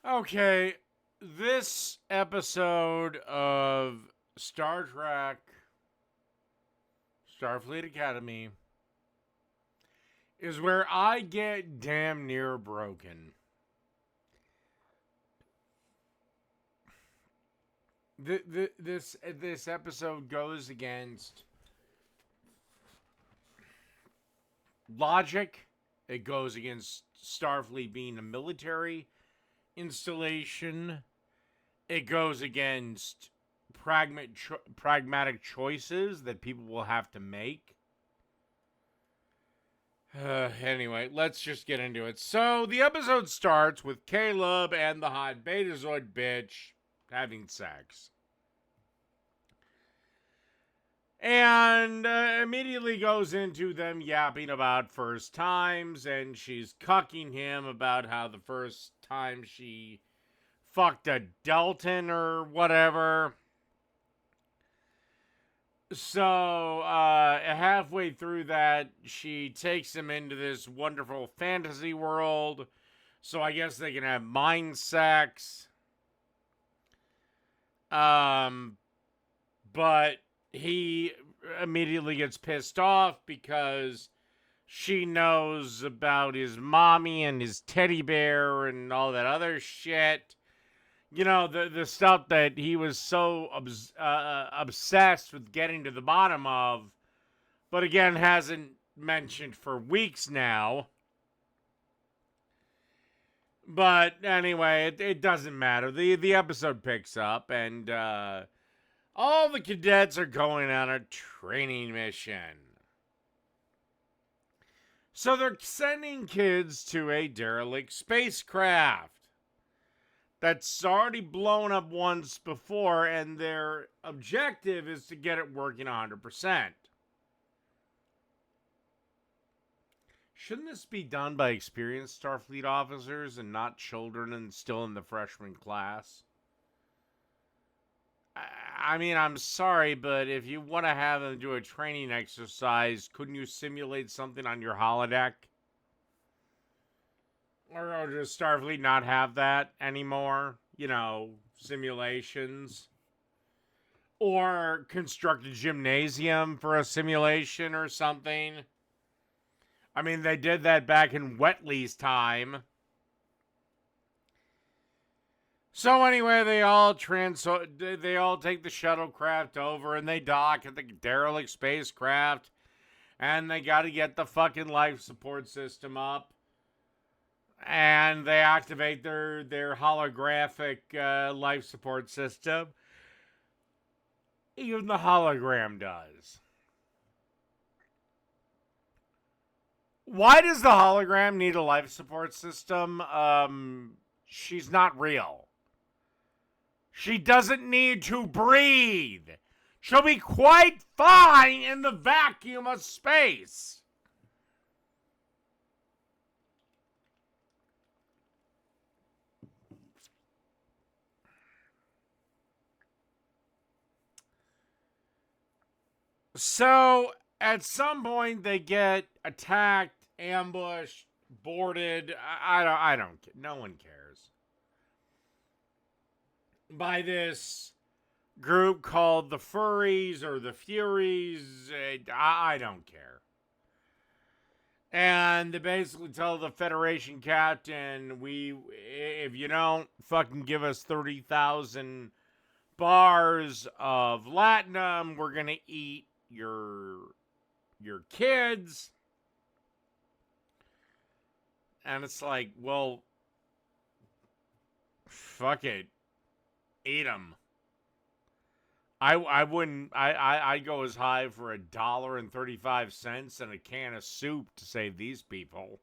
Okay, this episode of Star Trek Starfleet Academy is where I get damn near broken. This episode goes against logic. It goes against Starfleet being a military installation. It goes against pragmatic choices that people will have to make. Anyway, let's just get into it. So, the episode starts with Caleb and the hot Betazoid bitch having sex. And immediately goes into them yapping about first times, and she's cucking him about how the first time she fucked a Delton or whatever. So, halfway through that, she takes him into this wonderful fantasy world. So, I guess they can have mind sex. But he immediately gets pissed off because she knows about his mommy and his teddy bear and all that other shit. You know, the stuff that he was so obsessed with getting to the bottom of, but again hasn't mentioned for weeks now. But anyway, it doesn't matter. The episode picks up, and all the cadets are going on a training mission. So they're sending kids to a derelict spacecraft that's already blown up once before, and their objective is to get it working 100%. Shouldn't this be done by experienced Starfleet officers and not children and still in the freshman class? I mean, I'm sorry, but if you want to have them do a training exercise, couldn't you simulate something on your holodeck? Or does Starfleet not have that anymore? You know, simulations? Or construct a gymnasium for a simulation or something? I mean, they did that back in Whetley's time. So anyway, they all take the shuttlecraft over and they dock at the derelict spacecraft, and they got to get the fucking life support system up, and they activate their holographic life support system. Even the hologram does. Why does the hologram need a life support system? She's not real. She doesn't need to breathe. She'll be quite fine in the vacuum of space. So, at some point, they get attacked, ambushed, boarded. I don't. No one cares. By this group called the Furries or the Furies. I don't care. And they basically tell the Federation captain, if you don't fucking give us 30,000 bars of latinum, we're gonna eat your kids. And it's like, well, fuck it, eat them. I wouldn't. I'd go as high for $1.35 and a can of soup to save these people.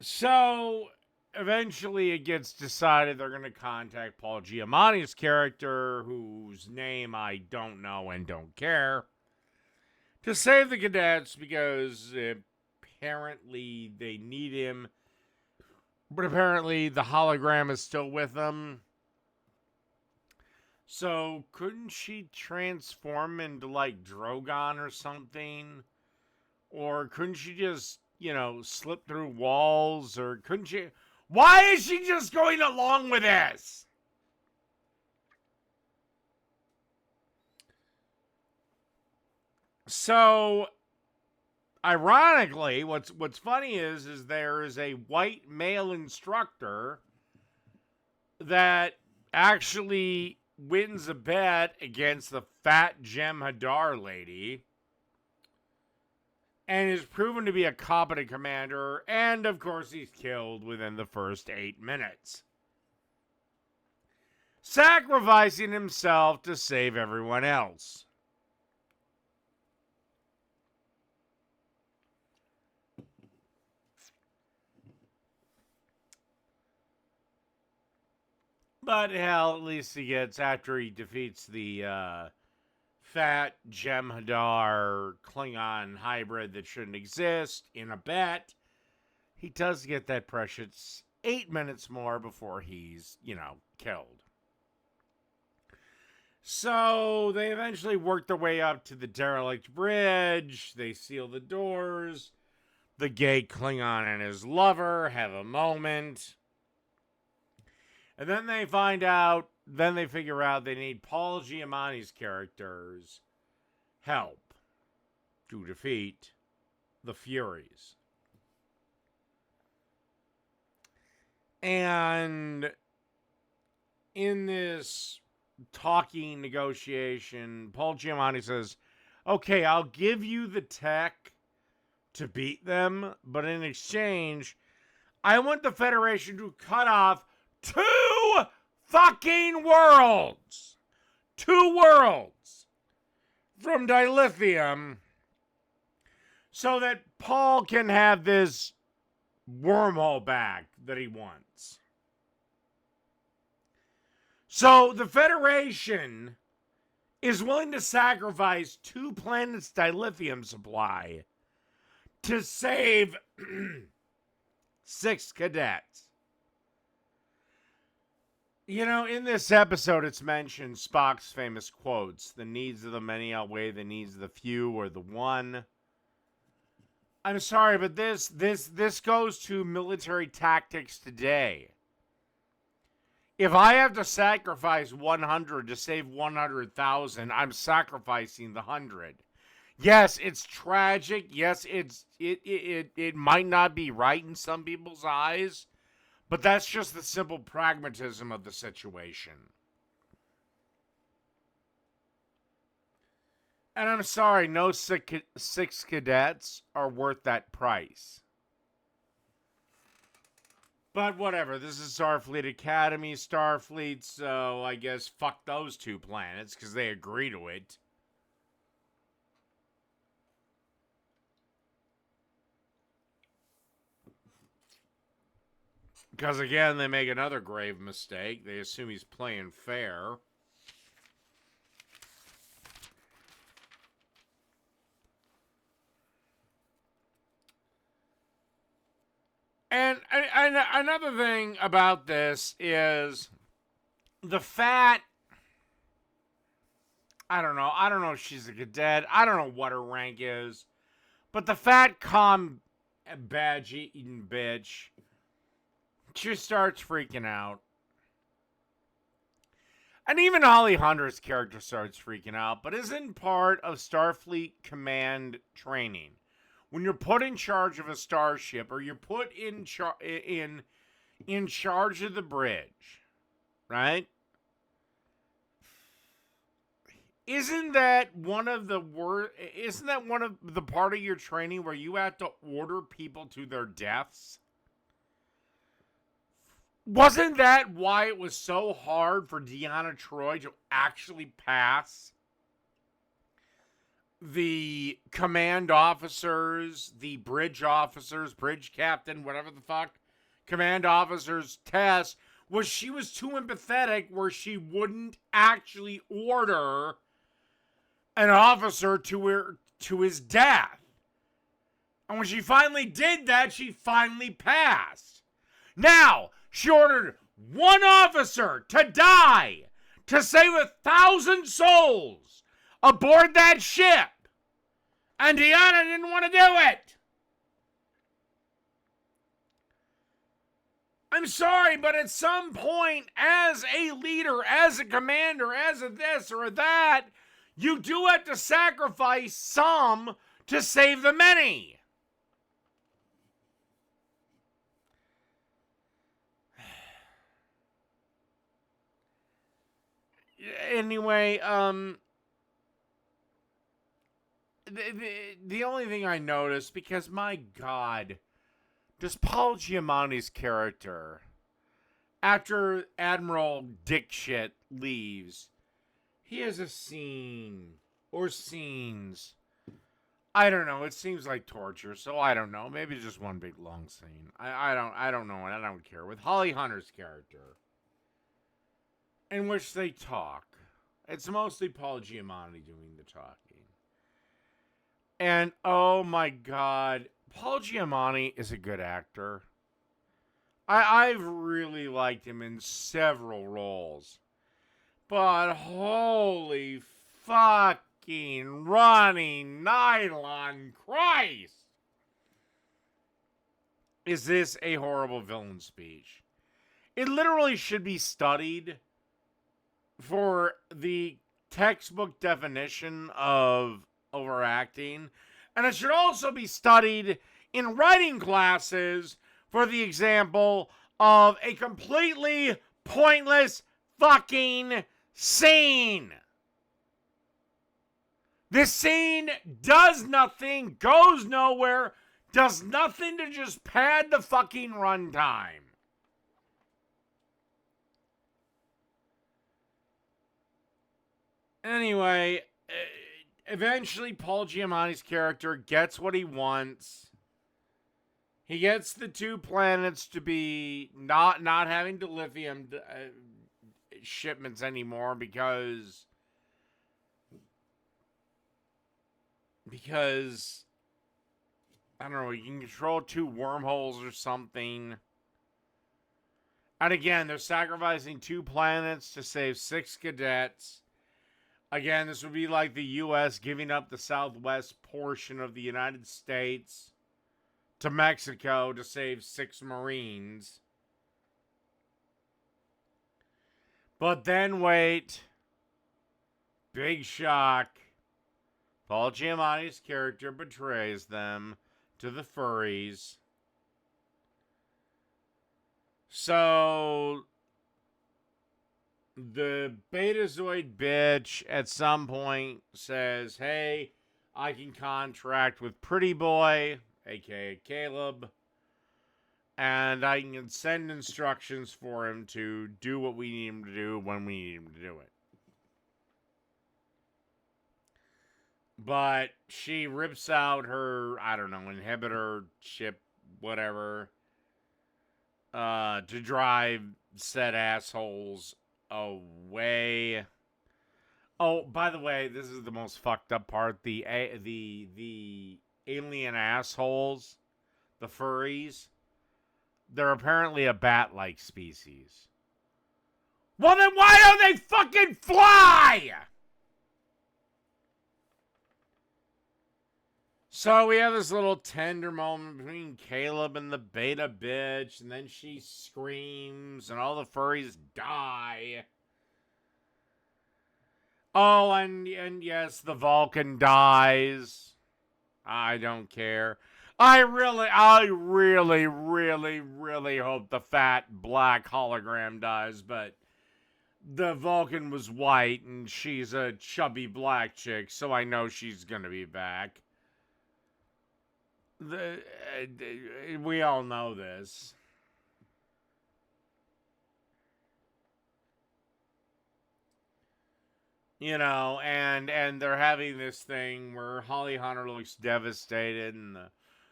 So eventually, it gets decided they're going to contact Paul Giamatti's character, whose name I don't know and don't care, to save the cadets because apparently they need him. But apparently, the hologram is still with them. So, couldn't she transform into, like, Drogon or something? Or couldn't she just, slip through walls? Or couldn't she... Why is she just going along with this? So, ironically, what's funny is there is a white male instructor that actually wins a bet against the fat Jem'Hadar lady and is proven to be a competent commander, and of course he's killed within the first 8 minutes, sacrificing himself to save everyone else. But hell, at least he gets, after he defeats the fat Jem'Hadar Klingon hybrid that shouldn't exist in a bet, he does get that precious 8 minutes more before he's, killed. So they eventually work their way up to the derelict bridge. They seal the doors. The gay Klingon and his lover have a moment. And then they figure out they need Paul Giamatti's character's help to defeat the Furies. And in this talking negotiation, Paul Giamatti says, okay, I'll give you the tech to beat them, but in exchange, I want the Federation to cut off 2 fucking worlds. 2 worlds from dilithium so that Paul can have this wormhole back that he wants. So the Federation is willing to sacrifice 2 planets' dilithium supply to save 6 cadets. In this episode, it's mentioned Spock's famous quotes: the needs of the many outweigh the needs of the few or the one. I'm sorry, but this goes to military tactics today. If I have to sacrifice 100 to save 100,000, I'm sacrificing the 100. Yes, it's tragic. Yes, it might not be right in some people's eyes. But that's just the simple pragmatism of the situation. And I'm sorry, no 6 cadets are worth that price. But whatever, this is Starfleet Academy, Starfleet, so I guess fuck those 2 planets, because they agree to it. Because again, they make another grave mistake. They assume he's playing fair. And another thing about this is the fat, I don't know if she's a cadet. I don't know what her rank is. But the fat badge eating bitch, she starts freaking out. And even Alejandra's character starts freaking out, but isn't part of Starfleet command training. When you're put in charge of a starship, or you're put in charge of the bridge, right? Isn't that one of the part of your training where you have to order people to their deaths? Wasn't that why it was so hard for Deanna Troi to actually pass the command officers, the bridge officers, bridge captain, whatever the fuck, command officers test? Was she was too empathetic where she wouldn't actually order an officer to his death. And when she finally did that, she finally passed. Now, she ordered 1 officer to die to save 1,000 souls aboard that ship. And Deanna didn't want to do it. I'm sorry, but at some point, as a leader, as a commander, as a this or a that, you do have to sacrifice some to save the many. Anyway, the only thing I noticed, because my God, does Paul Giamatti's character, after Admiral Dickshit leaves, he has a scene or scenes. I don't know. It seems like torture, so I don't know. Maybe just one big long scene. I don't know. I don't care. With Holly Hunter's character, in which they talk. It's mostly Paul Giamatti doing the talking. And oh my God, Paul Giamatti is a good actor. I've really liked him in several roles. But holy fucking running nylon Christ! Is this a horrible villain speech? It literally should be studied for the textbook definition of overacting. And it should also be studied in writing classes for the example of a completely pointless fucking scene. This scene does nothing, goes nowhere, does nothing to just pad the fucking runtime. Anyway, eventually Paul Giamatti's character gets what he wants. He gets the 2 planets to be not having dilithium shipments anymore because I don't know, you can control 2 wormholes or something. And again, they're sacrificing 2 planets to save 6 cadets. Again, this would be like the U.S. giving up the southwest portion of the United States to Mexico to save 6 Marines. But then wait. Big shock. Paul Giamatti's character betrays them to the furries. So the Betazoid bitch at some point says, hey, I can contract with Pretty Boy, aka Caleb, and I can send instructions for him to do what we need him to do when we need him to do it. But she rips out her, I don't know, inhibitor chip, whatever, to drive said assholes away. Oh, by the way, this is the most fucked up part. The alien assholes, the furries, they're apparently a bat-like species. Well, then why don't they fucking fly? So we have this little tender moment between Caleb and the beta bitch, and then she screams, and all the furries die. Oh, and yes, the Vulcan dies. I don't care. I really hope the fat black hologram dies, but the Vulcan was white, and she's a chubby black chick, so I know she's gonna be back. We all know this. You know, and they're having this thing where Holly Hunter looks devastated, and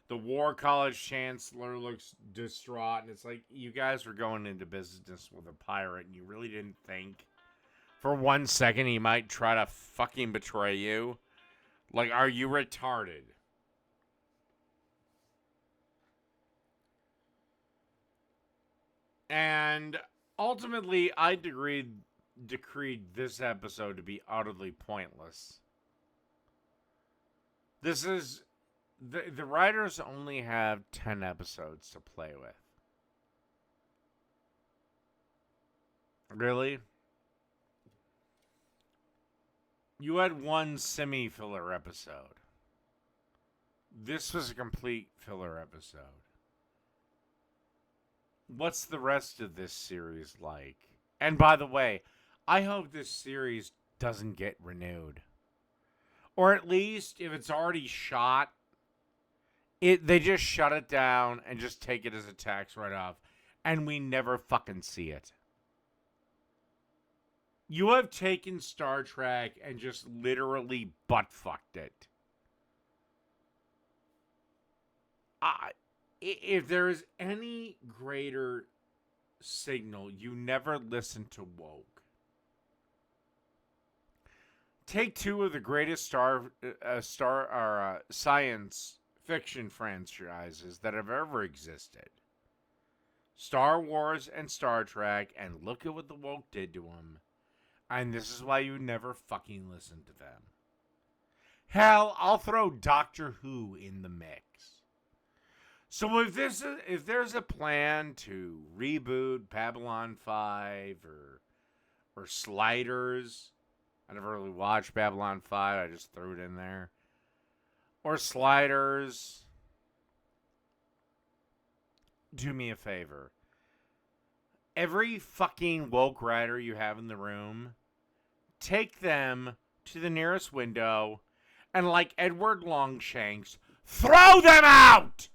the War College Chancellor looks distraught, and it's like, you guys were going into business with a pirate, and you really didn't think for 1 second he might try to fucking betray you? Like, are you retarded? And ultimately, I decreed this episode to be utterly pointless. This is... The writers only have 10 episodes to play with. Really? You had one semi-filler episode. This was a complete filler episode. What's the rest of this series like? And by the way, I hope this series doesn't get renewed. Or at least, if it's already shot, they just shut it down and just take it as a tax write-off. And we never fucking see it. You have taken Star Trek and just literally butt-fucked it. If there is any greater signal, you never listen to woke. Take two of the greatest science fiction franchises that have ever existed. Star Wars and Star Trek, and look at what the woke did to them. And this is why you never fucking listen to them. Hell, I'll throw Doctor Who in the mix. So if there's a plan to reboot Babylon 5 or Sliders, I never really watched Babylon 5, I just threw it in there. Or Sliders, do me a favor. Every fucking woke writer you have in the room, take them to the nearest window and, like Edward Longshanks, throw them out!